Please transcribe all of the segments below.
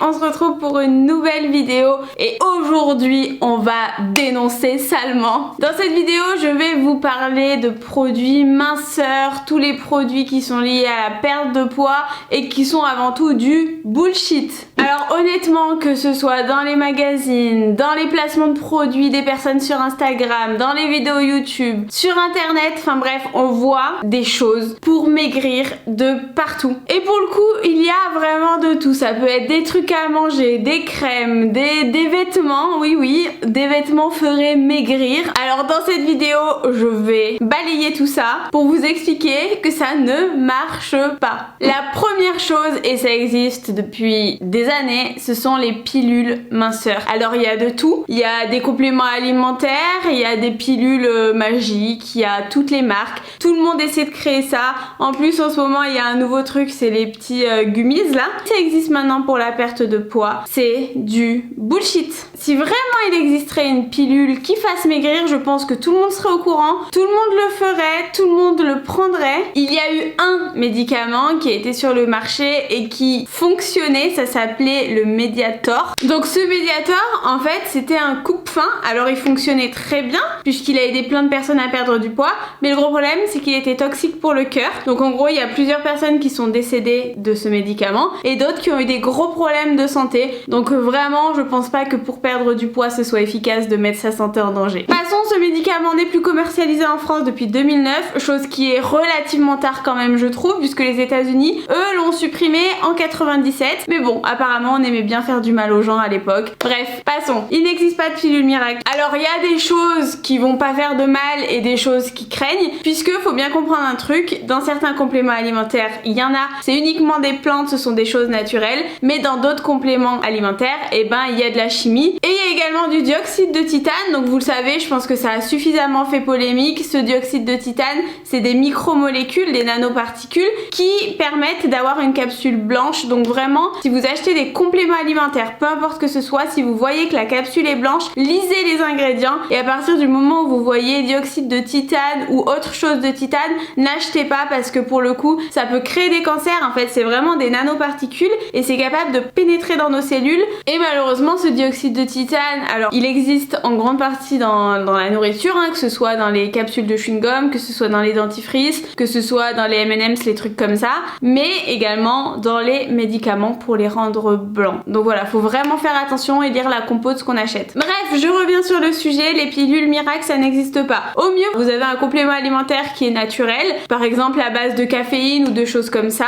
on se retrouve pour une nouvelle vidéo et aujourd'hui on va dénoncer salement. Dans cette vidéo je vais vous parler de produits minceurs, tous les produits qui sont liés à la perte de poids et qui sont avant tout du bullshit. Alors honnêtement, que ce soit dans les magazines, dans les placements de produits des personnes sur Instagram, dans les vidéos YouTube, sur internet, enfin bref, on voit des choses pour maigrir de partout. Et pour le coup, il y a vraiment de tout. Ça peut être des trucs à manger, des crèmes, des vêtements. Oui, des vêtements feraient maigrir. Alors dans cette vidéo, je vais balayer tout ça pour vous expliquer que ça ne marche pas. La première chose, et ça existe depuis des années, ce sont les pilules minceurs. Alors il y a de tout. Il y a des compléments alimentaires, il y a des pilules magiques, il y a toutes les marques. Tout le monde essaie de créer ça. En plus en ce moment il y a un nouveau truc, c'est les petits gummies là. Ça existe maintenant pour la perte de poids. C'est du bullshit. Si vraiment il existerait une pilule qui fasse maigrir, je pense que tout le monde serait au courant, tout le monde le ferait, tout le monde le prendrait. Il y a eu un médicament qui a été sur le marché et qui fonctionnait, ça s'appelait le Mediator. Donc ce Mediator, en fait, c'était un coupe-faim. Alors il fonctionnait très bien puisqu'il a aidé plein de personnes à perdre du poids, mais le gros problème c'est qu'il était toxique pour le cœur. Donc en gros, il y a plusieurs personnes qui sont décédées de ce médicament et d'autres qui ont eu des gros problèmes de santé. Donc vraiment, je pense pas que pour perdre du poids ce soit efficace de mettre sa santé en danger. Passons, ce médicament n'est plus commercialisé en France depuis 2009, chose qui est relativement tard quand même je trouve, puisque les États-Unis eux l'ont supprimé en 97. Mais bon, apparemment on aimait bien faire du mal aux gens à l'époque. Bref, passons. Il n'existe pas de pilule miracle. Alors il y a des choses qui vont pas faire de mal et des choses qui craignent, puisque faut bien comprendre un truc, dans certains compléments alimentaires il y en a, c'est uniquement des plantes, ce sont des choses naturelles, mais dans d'autres compléments alimentaires, et ben il y a de la chimie et il y a également du dioxyde de titane. Donc vous le savez, je pense que ça a suffisamment fait polémique. Ce dioxyde de titane, c'est des micromolécules, des nanoparticules qui permettent d'avoir une capsule blanche. Donc vraiment, si vous achetez des compléments alimentaires, peu importe que ce soit, si vous voyez que la capsule est blanche, lisez les ingrédients et à partir du moment où vous voyez dioxyde de titane ou autre chose de titane, n'achetez pas, parce que pour le coup ça peut créer des cancers. En fait c'est vraiment des nanoparticules et c'est capable de pénétrer dans nos cellules. Et malheureusement ce dioxyde de titane, alors il existe en grande partie dans la nourriture, hein, que ce soit dans les capsules de chewing-gum, que ce soit dans les dentifrices, que ce soit dans les M&M's, les trucs comme ça, mais également dans les médicaments pour les rendre blancs. Donc voilà, faut vraiment faire attention et lire la compo de ce qu'on achète. Bref, je reviens sur le sujet, les pilules miracles ça n'existe pas. Au mieux vous avez un complément alimentaire qui est naturel, par exemple à base de caféine ou de choses comme ça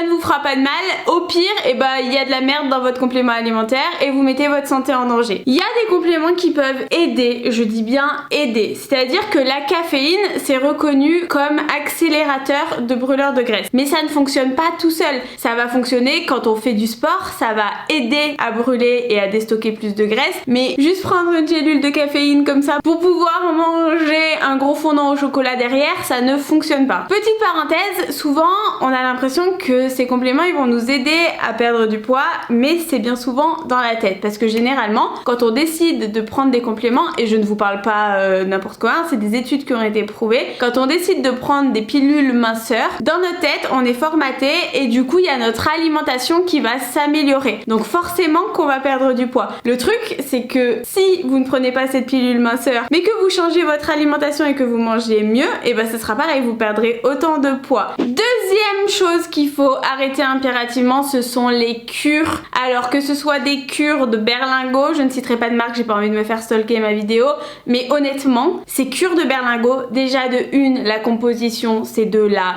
ne vous fera pas de mal. Au pire, et bah il y a de la merde dans votre complément alimentaire et vous mettez votre santé en danger. Il y a des compléments qui peuvent aider, je dis bien aider, c'est-à-dire que la caféine c'est reconnu comme accélérateur de brûleur de graisse, mais ça ne fonctionne pas tout seul. Ça va fonctionner quand on fait du sport, ça va aider à brûler et à déstocker plus de graisse, mais juste prendre une gélule de caféine comme ça pour pouvoir manger un gros fondant au chocolat derrière, ça ne fonctionne pas. Petite parenthèse, souvent on a l'impression que ces compléments ils vont nous aider à perdre du poids, mais c'est bien souvent dans la tête, parce que généralement quand on décide de prendre des compléments, et je ne vous parle pas n'importe quoi, hein, c'est des études qui ont été prouvées, quand on décide de prendre des pilules minceurs, dans notre tête on est formaté et du coup il y a notre alimentation qui va s'améliorer, donc forcément qu'on va perdre du poids. Le truc c'est que si vous ne prenez pas cette pilule minceur mais que vous changez votre alimentation et que vous mangez mieux, et ben ce sera pareil, vous perdrez autant de poids. Deuxième chose qu'il faut arrêter impérativement, ce sont les cures. Alors que ce soit des cures de berlingot, je ne citerai pas de marque, j'ai pas envie de me faire stalker ma vidéo, mais honnêtement ces cures de berlingot, déjà de une, la composition c'est de la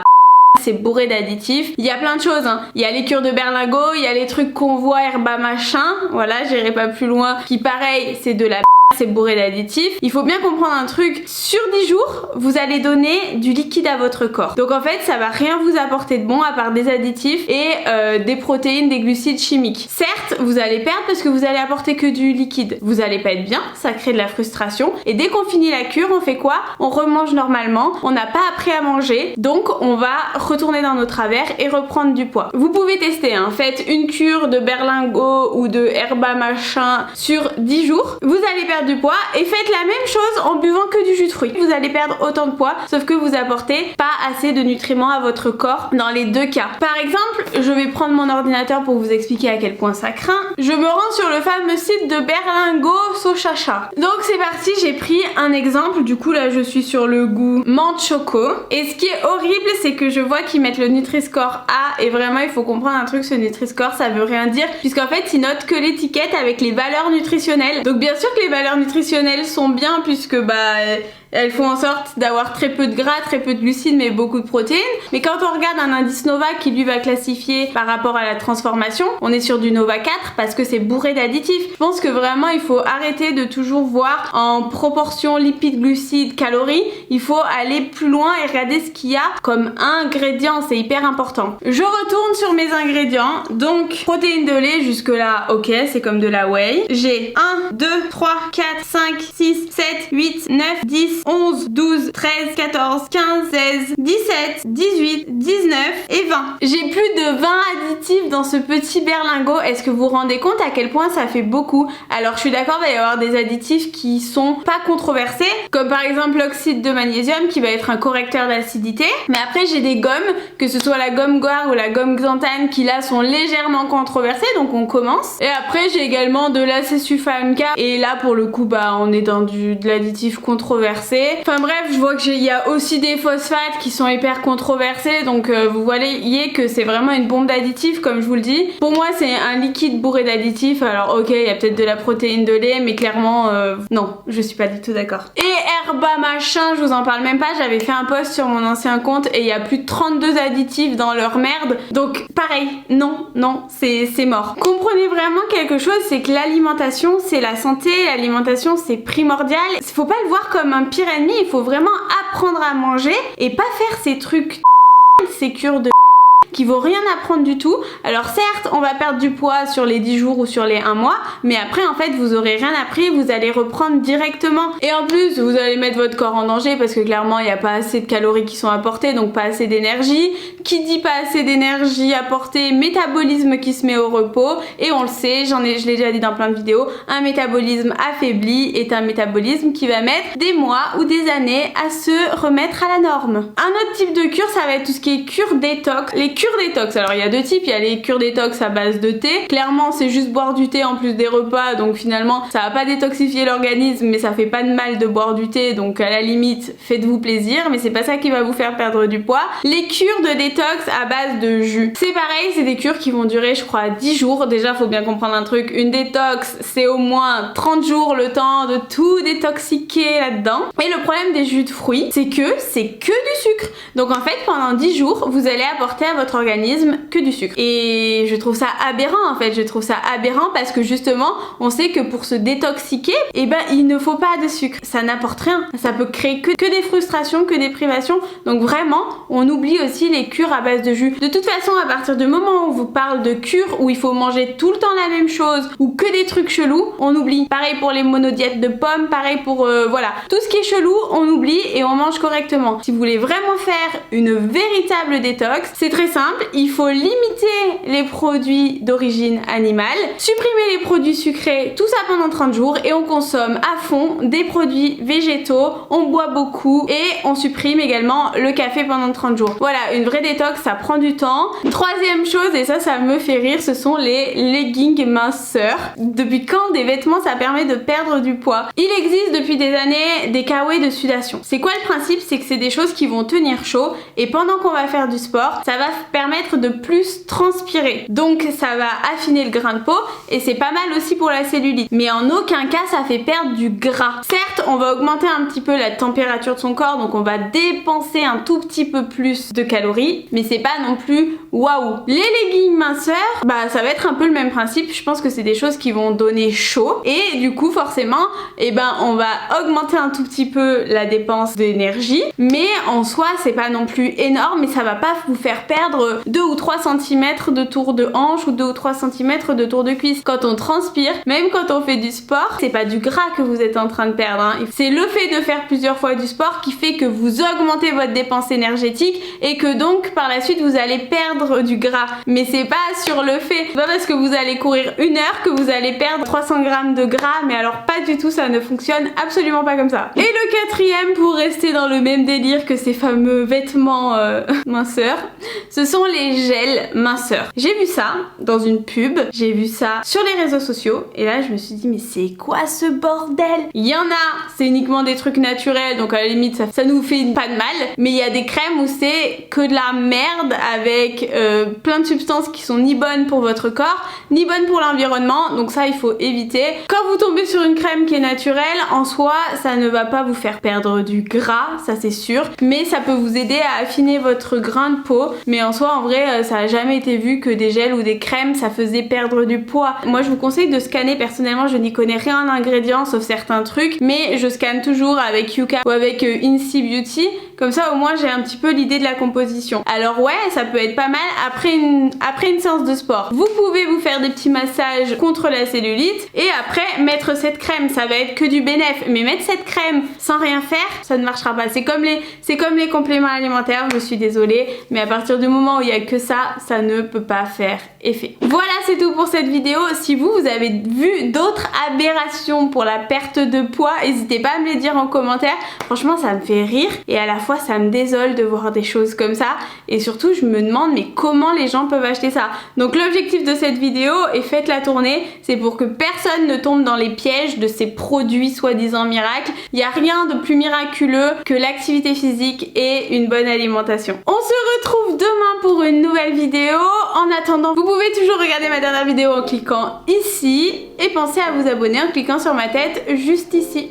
c'est bourré d'additifs. Il y a plein de choses, hein. Il y a les cures de berlingot, il y a les trucs qu'on voit herba machin, voilà, j'irai pas plus loin, qui pareil c'est de la c'est bourré d'additifs. Il faut bien comprendre un truc, sur 10 jours vous allez donner du liquide à votre corps, donc en fait ça va rien vous apporter de bon à part des additifs et des protéines, des glucides chimiques. Certes vous allez perdre parce que vous allez apporter que du liquide, vous allez pas être bien, ça crée de la frustration, et dès qu'on finit la cure on fait quoi? On remange normalement, on n'a pas appris à manger, donc on va retourner dans nos travers et reprendre du poids. Vous pouvez tester, hein. Faites une cure de berlingot ou de herba machin sur 10 jours, vous allez perdre perdre du poids et faites la même chose en buvant que du jus de fruits. Vous allez perdre autant de poids, sauf que vous apportez pas assez de nutriments à votre corps dans les deux cas. Par exemple, je vais prendre mon ordinateur pour vous expliquer à quel point ça craint. Je me rends sur le fameux site de Berlingo Sochacha. Donc c'est parti, j'ai pris un exemple. Du coup là je suis sur le goût menthe choco. Et ce qui est horrible, c'est que je vois qu'ils mettent le Nutri-Score A et vraiment il faut comprendre un truc, ce Nutri-Score ça veut rien dire puisqu'en fait ils notent que l'étiquette avec les valeurs nutritionnelles. Donc bien sûr que les valeurs nutritionnelles sont bien puisque elles font en sorte d'avoir très peu de gras, très peu de glucides mais beaucoup de protéines. Mais quand on regarde un indice Nova qui lui va classifier par rapport à la transformation, on est sur du Nova 4 parce que c'est bourré d'additifs. Je pense que vraiment il faut arrêter de toujours voir en proportion lipides, glucides, calories. Il faut aller plus loin et regarder ce qu'il y a comme ingrédients, c'est hyper important. Je retourne sur mes ingrédients. Donc protéines de lait jusque là, ok, c'est comme de la whey. J'ai 1, 2, 3, 4, 5, 6, 7, 8, 9, 10, 11, 12, 13, 14, 15, 16, 17, 18, 19 et 20. J'ai plus de 20 additifs dans ce petit berlingot. Est-ce que vous vous rendez compte à quel point ça fait beaucoup? Alors je suis d'accord, il va y avoir des additifs qui sont pas controversés, comme par exemple l'oxyde de magnésium qui va être un correcteur d'acidité. Mais après j'ai des gommes, que ce soit la gomme Goire ou la gomme Xanthane, qui là sont légèrement controversées, donc on commence. Et après j'ai également de l'acésulfame-K et là pour le coup on est dans de l'additif controversé. Enfin bref, je vois qu'il y a aussi des phosphates qui sont hyper controversés, donc vous voyez que c'est vraiment une bombe d'additifs comme je vous le dis. Pour moi c'est un liquide bourré d'additifs. Alors ok, il y a peut-être de la protéine de lait, mais clairement non, je suis pas du tout d'accord. Et Herba machin, je vous en parle même pas, j'avais fait un post sur mon ancien compte et il y a plus de 32 additifs dans leur merde, donc pareil, non, c'est mort. Comprenez vraiment quelque chose, c'est que l'alimentation c'est la santé, l'alimentation c'est primordial. Faut pas le voir comme un pire ennemi, il faut vraiment apprendre à manger et pas faire ces trucs ces cures de qui vaut rien apprendre du tout. Alors certes on va perdre du poids sur les 10 jours ou sur les 1 mois, mais après en fait vous aurez rien appris, vous allez reprendre directement et en plus vous allez mettre votre corps en danger parce que clairement il n'y a pas assez de calories qui sont apportées, donc pas assez d'énergie. Qui dit pas assez d'énergie apportée, métabolisme qui se met au repos, et on le sait, je l'ai déjà dit dans plein de vidéos, un métabolisme affaibli est un métabolisme qui va mettre des mois ou des années à se remettre à la norme. Un autre type de cure, ça va être tout ce qui est cure détox. Les cures détox, alors il y a deux types, il y a les cures détox à base de thé. Clairement c'est juste boire du thé en plus des repas, donc finalement ça va pas détoxifier l'organisme, mais ça fait pas de mal de boire du thé, donc à la limite faites-vous plaisir, mais c'est pas ça qui va vous faire perdre du poids. Les cures de détox à base de jus, c'est pareil, c'est des cures qui vont durer je crois 10 jours. Déjà faut bien comprendre un truc, une détox c'est au moins 30 jours le temps de tout détoxiquer là-dedans. Et le problème des jus de fruits, c'est que du sucre, donc en fait pendant 10 jours vous allez apporter à votre organisme que du sucre. Et je trouve ça aberrant en fait, je trouve ça aberrant parce que justement on sait que pour se détoxiquer, il ne faut pas de sucre, ça n'apporte rien, ça peut créer que des frustrations, que des privations. Donc vraiment on oublie aussi les cures à base de jus. De toute façon à partir du moment où on vous parle de cure où il faut manger tout le temps la même chose ou que des trucs chelous, on oublie. Pareil pour les monodiètes de pommes, pareil pour voilà, tout ce qui est chelou on oublie et on mange correctement. Si vous voulez vraiment faire une véritable détox, c'est très simple, il faut limiter les produits d'origine animale, supprimer les produits sucrés, tout ça pendant 30 jours et on consomme à fond des produits végétaux, on boit beaucoup et on supprime également le café pendant 30 jours. Voilà, une vraie détox ça prend du temps. Troisième chose, et ça me fait rire, ce sont les leggings minceurs. Depuis quand des vêtements ça permet de perdre du poids? Il existe depuis des années des kawaii de sudation. C'est quoi le principe? C'est que c'est des choses qui vont tenir chaud et pendant qu'on va faire du sport, ça va permettre de plus transpirer. Donc ça va affiner le grain de peau et c'est pas mal aussi pour la cellulite. Mais en aucun cas ça fait perdre du gras. Certes, on va augmenter un petit peu la température de son corps, donc on va dépenser un tout petit peu plus de calories, mais c'est pas non plus waouh. Les leggings minceurs, ça va être un peu le même principe. Je pense que c'est des choses qui vont donner chaud et du coup forcément, on va augmenter un tout petit peu la dépense d'énergie, mais en soi c'est pas non plus énorme et ça va pas vous faire perdre perdre 2 ou 3 cm de tour de hanche ou 2 ou 3 cm de tour de cuisse. Quand on transpire, même quand on fait du sport, c'est pas du gras que vous êtes en train de perdre, hein. C'est le fait de faire plusieurs fois du sport qui fait que vous augmentez votre dépense énergétique et que donc par la suite vous allez perdre du gras. Mais c'est pas sur le fait, c'est pas parce que vous allez courir 1 heure que vous allez perdre 300 grammes de gras, mais alors pas du tout, ça ne fonctionne absolument pas comme ça. Et le quatrième, pour rester dans le même délire que ces fameux vêtements minceurs, ce sont les gels minceurs. J'ai vu ça dans une pub, j'ai vu ça sur les réseaux sociaux et là je me suis dit mais c'est quoi ce bordel? Il y en a, c'est uniquement des trucs naturels donc à la limite ça nous fait pas de mal, mais il y a des crèmes où c'est que de la merde avec plein de substances qui sont ni bonnes pour votre corps ni bonnes pour l'environnement, donc ça il faut éviter. Quand vous tombez sur une crème qui est naturelle, en soi ça ne va pas vous faire perdre du gras, ça c'est sûr, mais ça peut vous aider à affiner votre grain de peau, mais en soi en vrai ça a jamais été vu que des gels ou des crèmes ça faisait perdre du poids. Moi je vous conseille de scanner, personnellement je n'y connais rien en ingrédients sauf certains trucs, mais je scanne toujours avec Yuka ou avec Incy Beauty, comme ça au moins j'ai un petit peu l'idée de la composition. Alors ouais, ça peut être pas mal après une séance de sport. Vous pouvez vous faire des petits massages contre la cellulite et après mettre cette crème, ça va être que du bénéf, mais mettre cette crème sans rien faire, ça ne marchera pas. C'est comme les compléments alimentaires, je suis désolée, mais à partir du moment où il y a que ça, ça ne peut pas faire effet. Voilà, c'est tout pour cette vidéo. Si vous avez vu d'autres aberrations pour la perte de poids, n'hésitez pas à me les dire en commentaire. Franchement, ça me fait rire et à la fois ça me désole de voir des choses comme ça, et surtout je me demande mais comment les gens peuvent acheter ça. Donc l'objectif de cette vidéo, et faites-la tourner, c'est pour que personne ne tombe dans les pièges de ces produits soi-disant miracles. Il n'y a rien de plus miraculeux que l'activité physique et une bonne alimentation. On se retrouve demain pour une nouvelle vidéo. En attendant, vous pouvez toujours regarder ma dernière vidéo en cliquant ici et pensez à vous abonner en cliquant sur ma tête juste ici.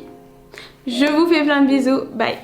Je vous fais plein de bisous, bye.